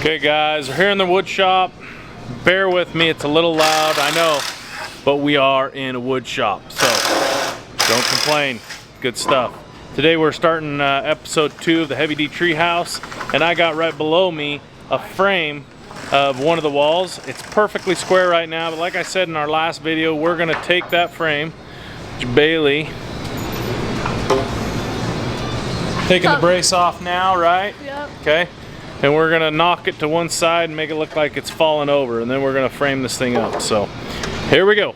Okay guys, we're here in the wood shop. Bear with me, it's a little loud, I know, but we are in a wood shop, so don't complain. Good stuff. Today we're starting episode 2 of the Heavy D Treehouse, and I got right below me a frame of one of the walls. It's perfectly square right now, but like I said in our last video, we're gonna take that frame, Bailey, taking the brace off now, right? Yep. Okay. And we're gonna knock it to one side and make it look like it's falling over, and then we're gonna frame this thing up. So here we go.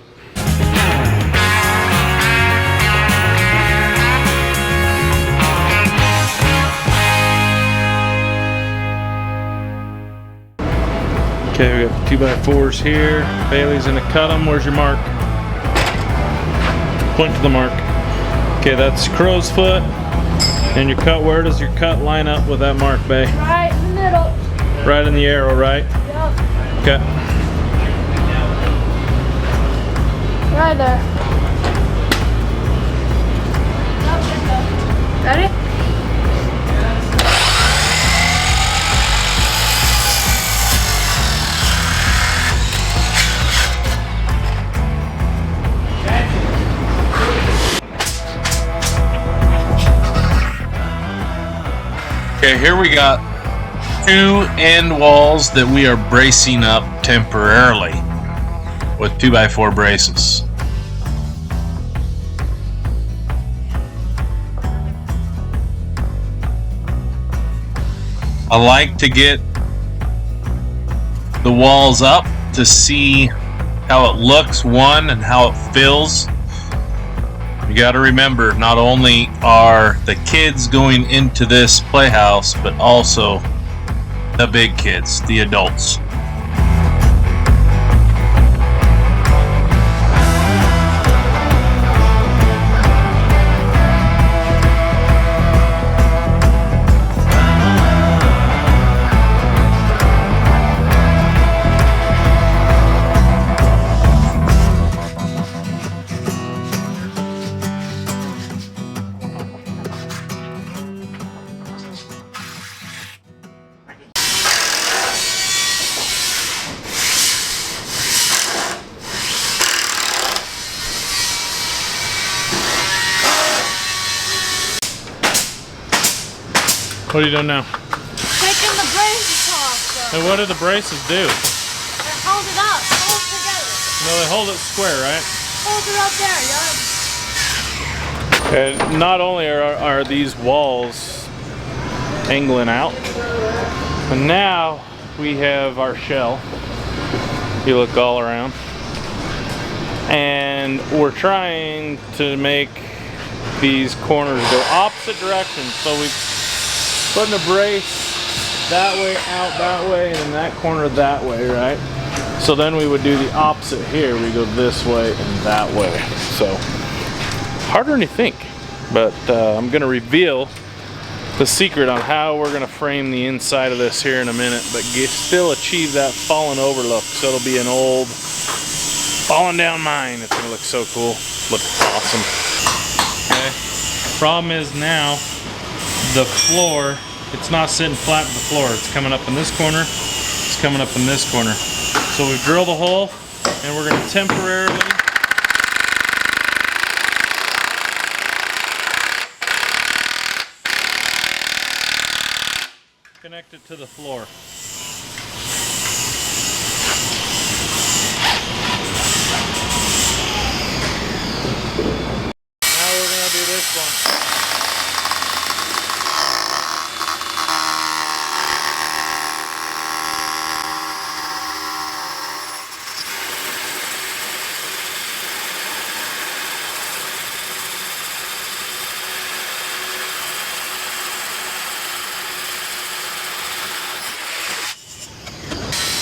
Okay, we got 2x4s here. Bailey's gonna cut them. Where's your mark? Point to the mark. Okay, that's crow's foot. And your cut, where does your cut line up with that mark, Bay? Right in the middle. Right in the arrow, right? Yep. Okay. Right there. Ready? Okay, here we got 2 end walls that we are bracing up temporarily with 2x4 braces. I like to get the walls up to see how it looks, one, and how it feels. You got to remember, not only are the kids going into this playhouse, but also the big kids, the adults. What are you doing now? Taking the braces off. And what do the braces do? They hold it up. Hold it together. No, they hold it square, right? Hold it up there, And not only are these walls angling out, but now we have our shell. You look all around. And we're trying to make these corners go opposite directions. So we putting a brace that way, out that way, and in that corner that way, right? So then we would do the opposite here. We go this way and that way. So harder than you think, but I'm gonna reveal the secret on how we're gonna frame the inside of this here in a minute, but still achieve that fallen over look. So it'll be an old falling down mine. It's gonna look so cool. Looks awesome. Okay. Problem is now, the floor, it's not sitting flat to the floor. It's coming up in this corner, it's coming up in this corner. So we've drilled a hole, and we're gonna temporarily connect it to the floor. Now we're gonna do this one.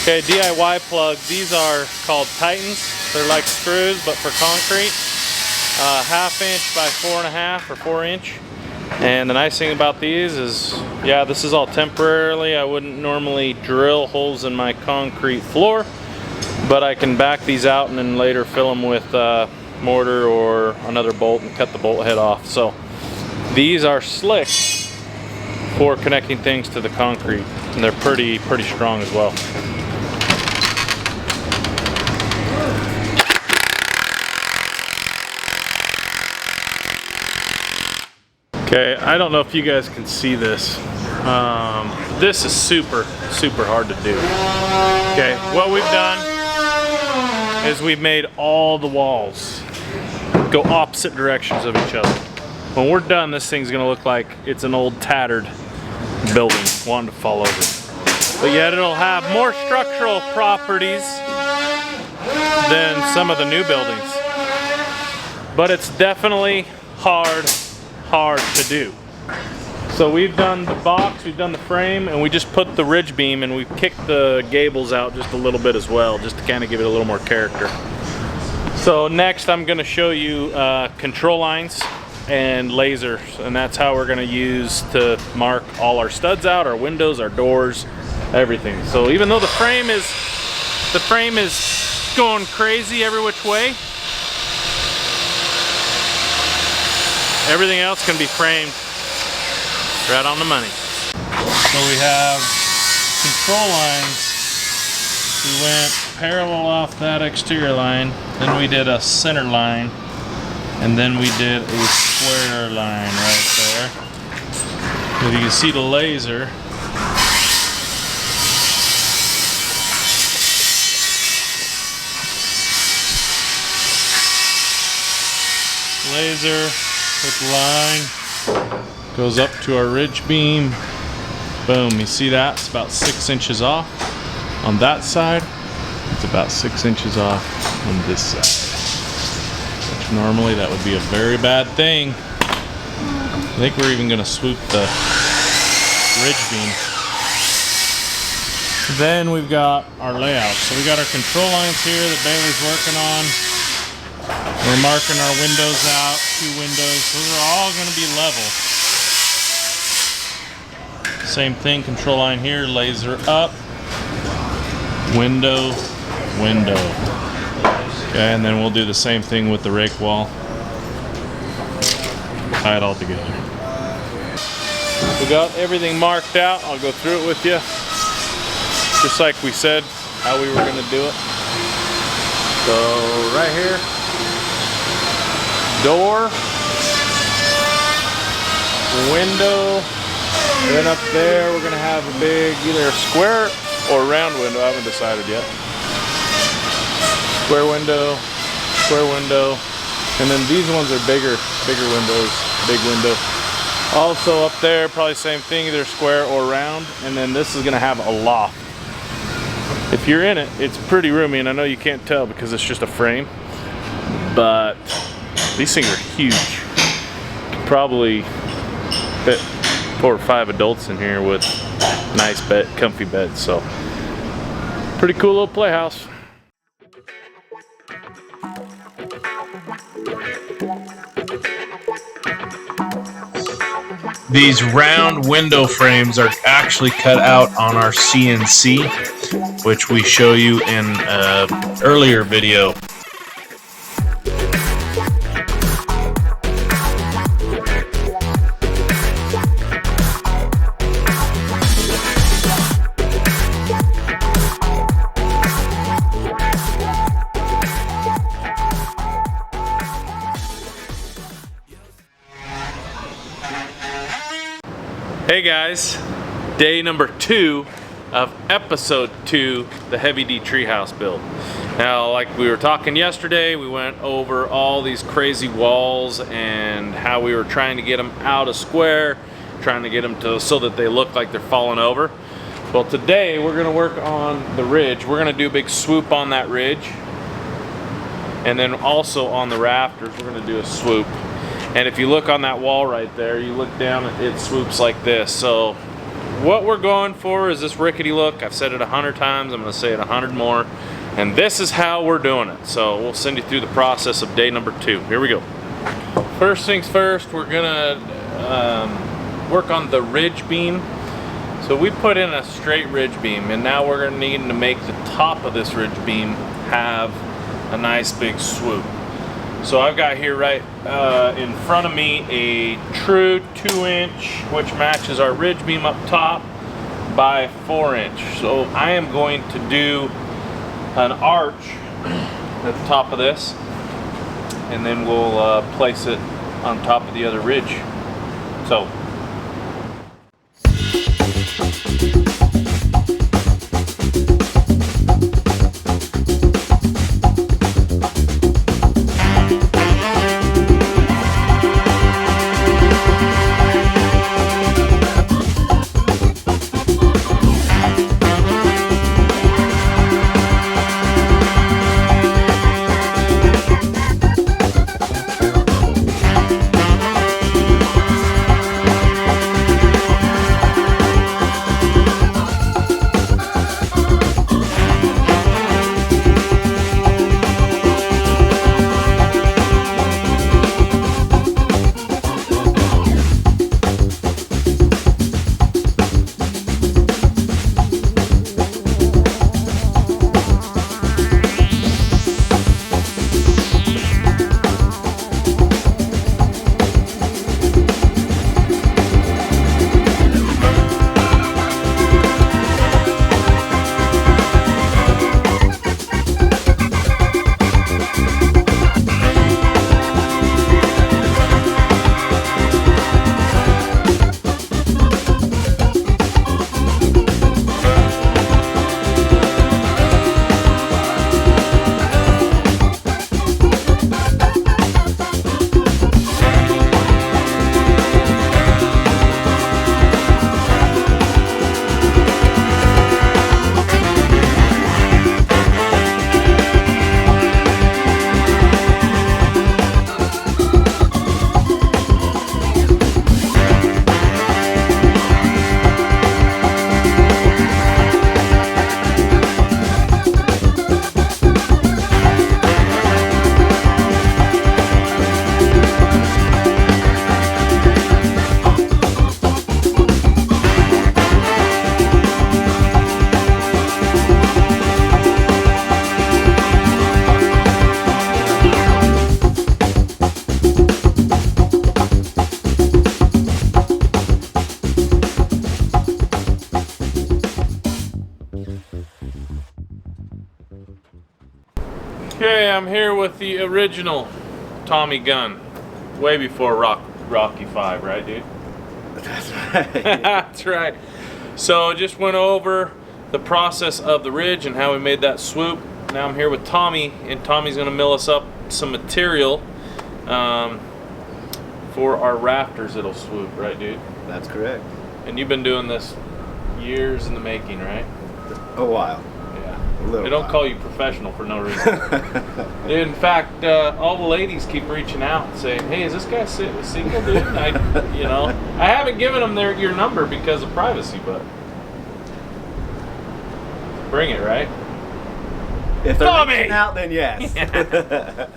Okay, DIY plug. These are called Titans. They're like screws, but for concrete. 1/2 inch by 4.5 or 4 inch. And the nice thing about these is, yeah, this is all temporarily. I wouldn't normally drill holes in my concrete floor, but I can back these out and then later fill them with mortar or another bolt and cut the bolt head off. So these are slick for connecting things to the concrete. And they're pretty strong as well. Okay, I don't know if you guys can see this. This is super hard to do. Okay, what we've done is we've made all the walls go opposite directions of each other. When we're done, this thing's gonna look like it's an old tattered building wanting to fall over. But yet it'll have more structural properties than some of the new buildings. But it's definitely hard to do. So we've done the box, we've done the frame, and we just put the ridge beam, and we've kicked the gables out just a little bit as well, just to kind of give it a little more character. So next I'm going to show you control lines and lasers, and that's how we're going to use to mark all our studs out, our windows, our doors, everything. So even though the frame is going crazy every which way, everything else can be framed right on the money. So we have control lines. We went parallel off that exterior line, then we did a center line, and then we did a square line right there. If you can see the laser, with line goes up to our ridge beam. Boom, you see that? It's about 6 inches off on that side. It's about 6 inches off on this side. Which normally that would be a very bad thing. I think we're even gonna swoop the ridge beam. Then we've got our layout. So we got our control lines here that Bailey's working on. We're marking our windows out, 2 windows. Those are all going to be level. Same thing, control line here, laser up, window. Okay, and then we'll do the same thing with the rake wall. Tie it all together. We got everything marked out. I'll go through it with you. Just like we said, how we were going to do it. So right here, door, window, then up there we're gonna have a big either a square or round window. I haven't decided yet. Square window, and then these ones are bigger windows, big window. Also up there, probably same thing, either square or round, and then this is gonna have a loft. If you're in it, it's pretty roomy, and I know you can't tell because it's just a frame, but these things are huge. You can probably fit 4 or 5 adults in here with nice bed, comfy beds. So pretty cool little playhouse. These round window frames are actually cut out on our CNC, which we show you in an earlier video. Hey guys, day number 2 of episode 2, the Heavy D Treehouse build. Now, like we were talking yesterday, we went over all these crazy walls and how we were trying to get them out of square, trying to get them to so that they look like they're falling over. Well, today we're gonna work on the ridge. We're gonna do a big swoop on that ridge. And then also on the rafters, we're gonna do a swoop. And if you look on that wall right there, you look down, it swoops like this. So what we're going for is this rickety look. I've said it 100 times, I'm gonna say it 100 more. And this is how we're doing it. So we'll send you through the process of day number 2. Here we go. First things first, we're gonna work on the ridge beam. So we put in a straight ridge beam, and now we're gonna need to make the top of this ridge beam have a nice big swoop. So I've got here right in front of me a true 2-inch, which matches our ridge beam up top. by 4 inch. So I am going to do an arch at the top of this, and then we'll place it on top of the other ridge. So okay, I'm here with the original Tommy gun, way before Rocky 5, right, dude? That's right. That's right. So just went over the process of the ridge and how we made that swoop. Now I'm here with Tommy, and Tommy's gonna mill us up some material for our rafters that'll swoop, right, dude? That's correct. And you've been doing this years in the making, right? A while. They don't call you professional for no reason. In fact, all the ladies keep reaching out and saying, "Hey, is this guy single, dude?" And I haven't given them your number because of privacy, but bring it, right? If they're Tommy! reaching out, then yes. Yeah.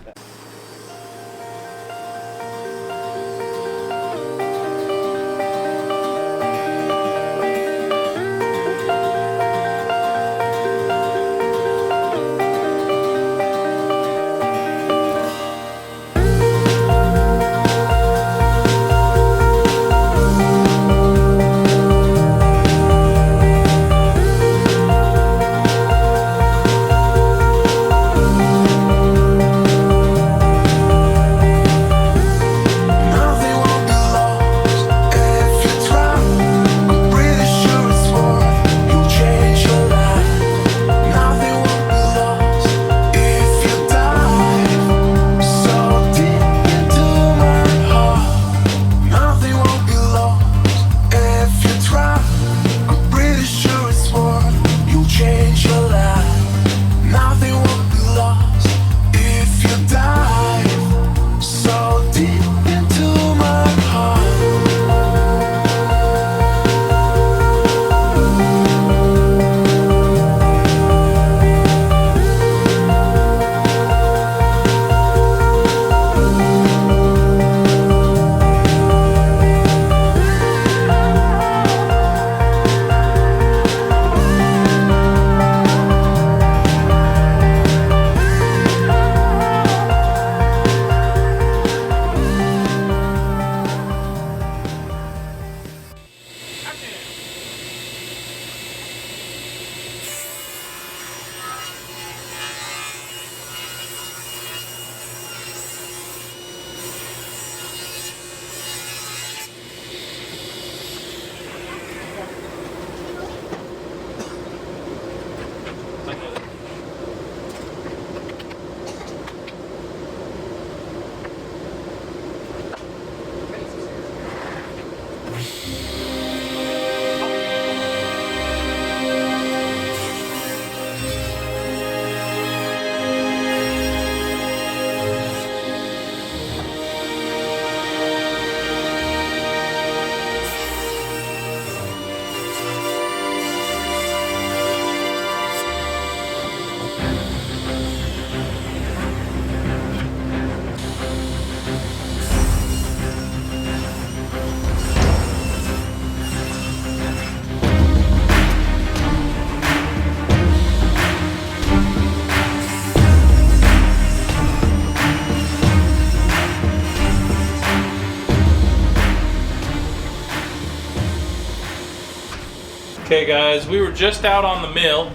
Okay guys, we were just out on the mill,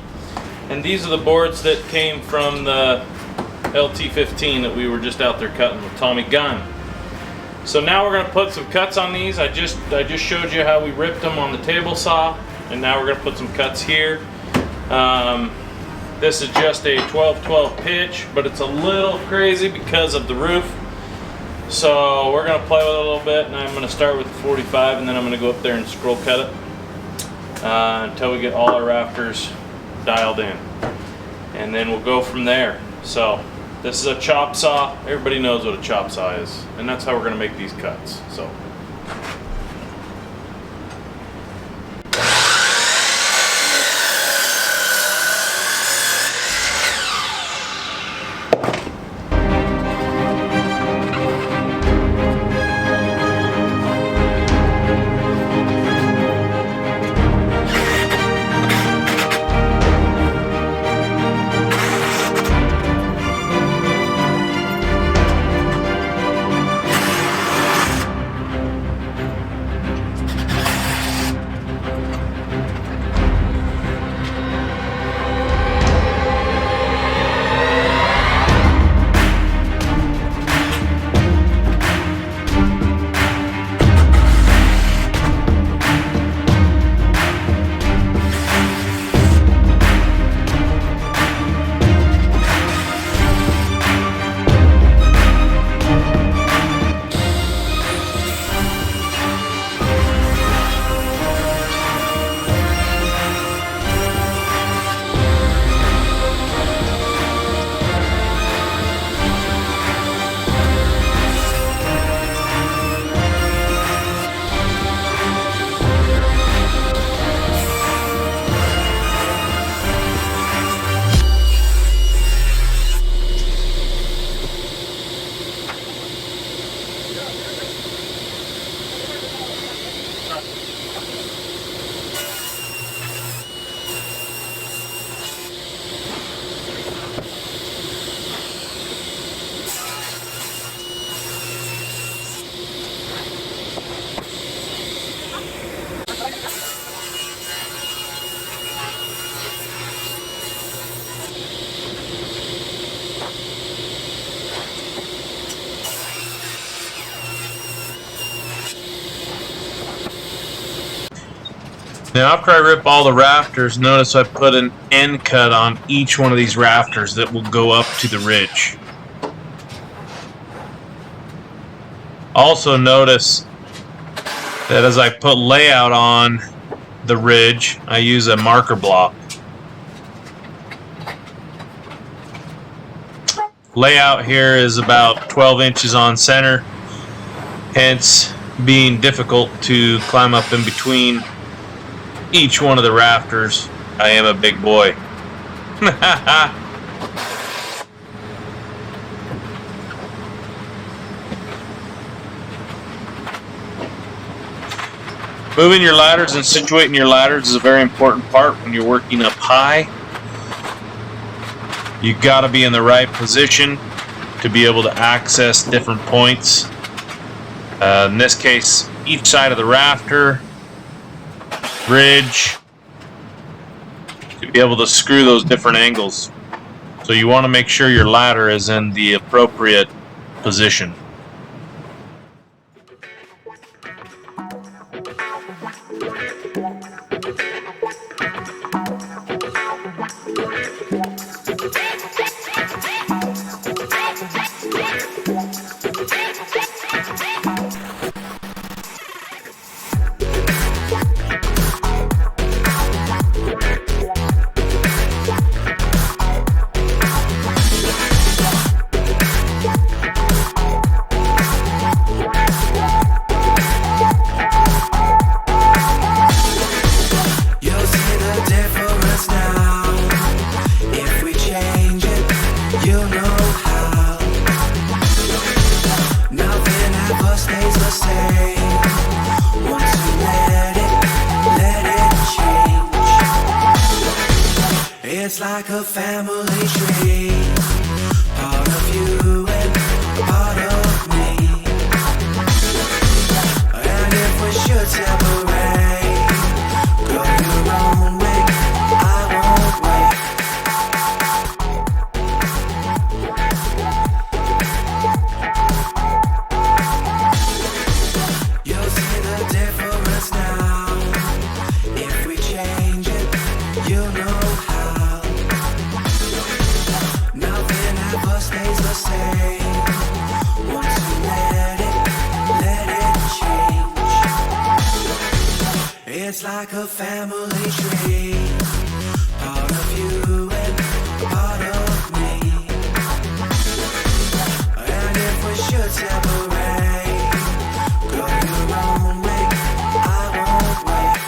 and these are the boards that came from the LT15 that we were just out there cutting with Tommy Gunn. So now we're gonna put some cuts on these. I just showed you how we ripped them on the table saw, and now we're gonna put some cuts here. This is just a 12-12 pitch, but it's a little crazy because of the roof. So we're gonna play with it a little bit, and I'm gonna start with the 45, and then I'm gonna go up there and scroll cut it until we get all our rafters dialed in, and then we'll go from there. So this is a chop saw. Everybody knows what a chop saw is, and that's how we're gonna make these cuts. So. Now after I rip all the rafters, notice I put an end cut on each one of these rafters that will go up to the ridge. Also notice that as I put layout on the ridge, I use a marker block. Layout here is about 12 inches on center, hence being difficult to climb up in between each one of the rafters. I am a big boy. Moving your ladders and situating your ladders is a very important part when you're working up high. You got to be in the right position to be able to access different points. In this case, each side of the rafter, ridge, to be able to screw those different angles. So you want to make sure your ladder is in the appropriate position. It's like a family tree, part of you and part of me. And if we should separate, go your own like a family tree. Part of you and part of me. And if we should separate, go your own way, I won't wait.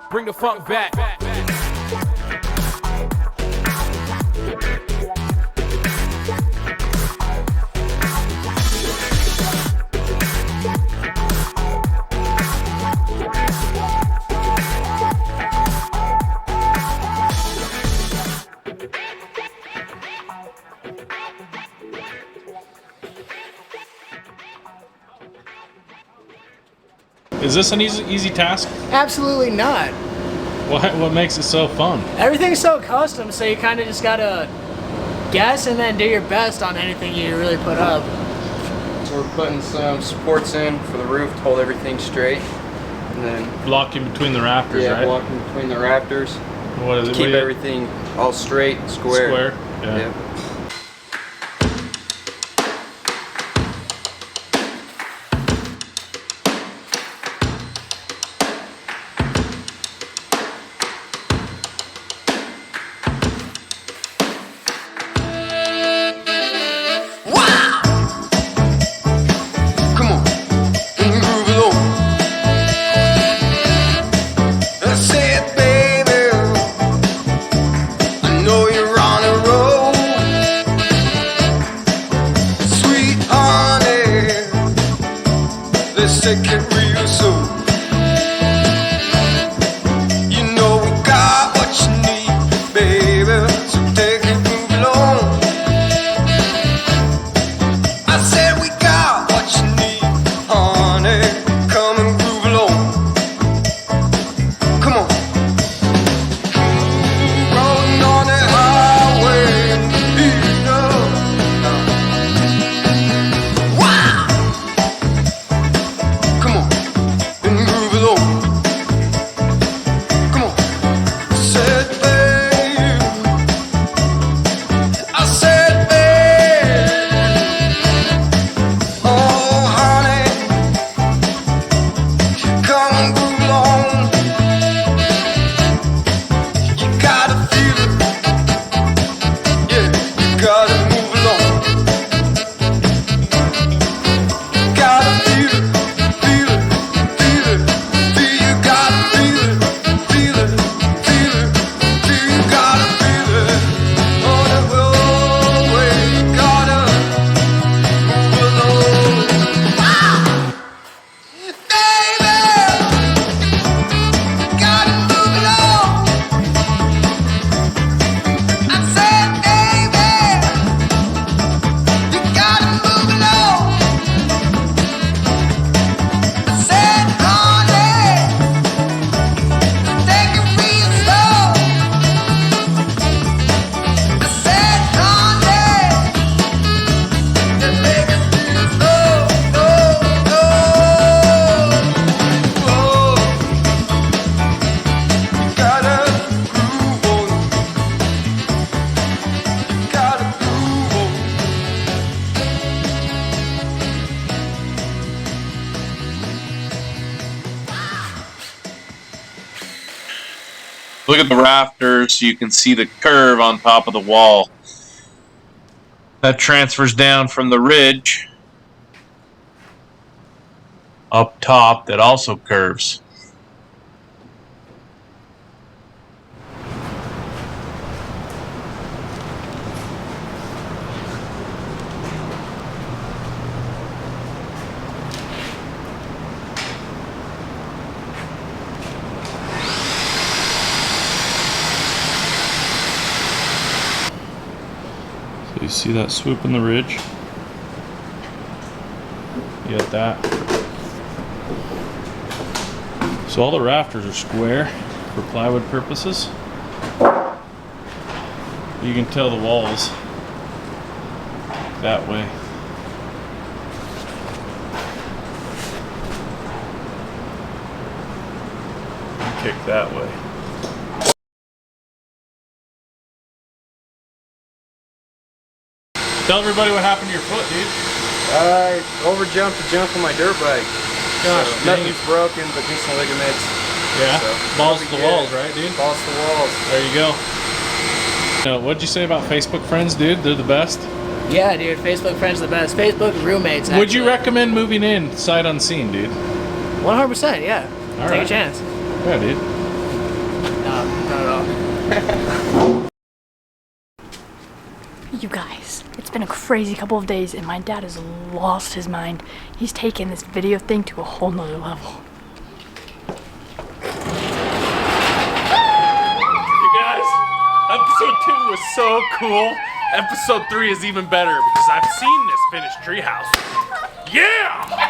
Bring the funk back. Is this an easy task? Absolutely not. What makes it so fun? Everything's so custom, so you kind of just gotta guess and then do your best on anything you really put up. So we're putting some supports in for the roof to hold everything straight, and then Blocking between the rafters, right? blocking between the rafters. What is it? Keep everything all straight, square. Square. Yeah. Yep. Let's take it real slow. You know we got what you need, baby. So take it, move along. I said we got what you need, honey. Come and groove along. Come on. Rolling on the highway, you know. Wow. Come on, and move along. Come on, said babe. I said babe. Oh honey, come and move along. You gotta feel it. Yeah, you gotta move along. You gotta feel it. Look at the rafters so you can see the curve on top of the wall. That transfers down from the ridge up top that also curves. So you see that swoop in the ridge? You got that. So all the rafters are square for plywood purposes. You can tell the walls that way. kick that way. Tell everybody what happened to your foot, dude. I overjumped a jump on my dirt bike. Gosh, So dang nothing's it. broken, but just some ligaments. Yeah. So, Balls to that'll the be walls, good. right, dude? Balls to the walls. There you go. What'd you say about Facebook friends, dude? They're the best. Yeah, dude. Facebook friends are the best. Facebook roommates. Would you actually. recommend moving in sight unseen, dude? 100%. Yeah. All Take right. a chance. Yeah, dude. No, not at all. You guys, it's been a crazy couple of days and my dad has lost his mind. He's taken this video thing to a whole nother level. You guys, episode 2 was so cool. Episode 3 is even better because I've seen this finished treehouse. Yeah!